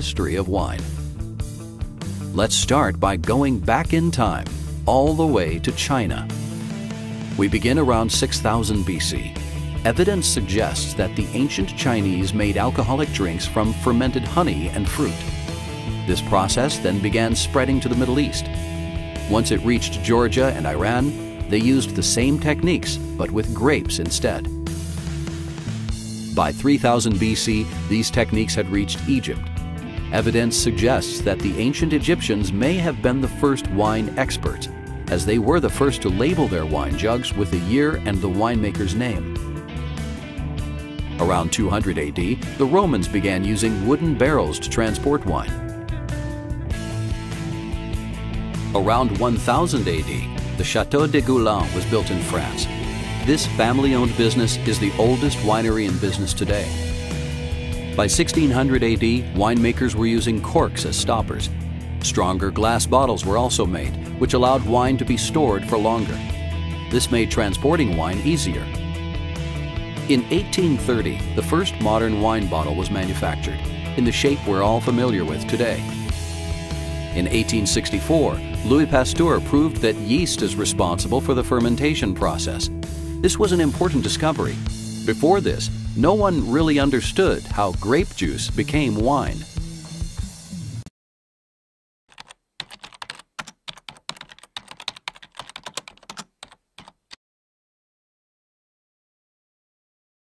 history of wine. Let's start by going back in time, all the way to China. We begin around 6000 BC. Evidence suggests that the ancient Chinese made alcoholic drinks from fermented honey and fruit. This process then began spreading to the Middle East. Once it reached Georgia and Iran, they used the same techniques, but with grapes instead. By 3000 BC, these techniques had reached Egypt. Evidence suggests that the ancient Egyptians may have been the first wine experts, as they were the first to label their wine jugs with the year and the winemaker's name. Around 200 AD, the Romans began using wooden barrels to transport wine. Around 1000 AD, the Château de Goulin was built in France. This family-owned business is the oldest winery in business today. By 1600 AD, winemakers were using corks as stoppers. Stronger glass bottles were also made, which allowed wine to be stored for longer. This made transporting wine easier. In 1830, the first modern wine bottle was manufactured, in the shape we're all familiar with today. In 1864, Louis Pasteur proved that yeast is responsible for the fermentation process. This was an important discovery. Before this, no one really understood how grape juice became wine.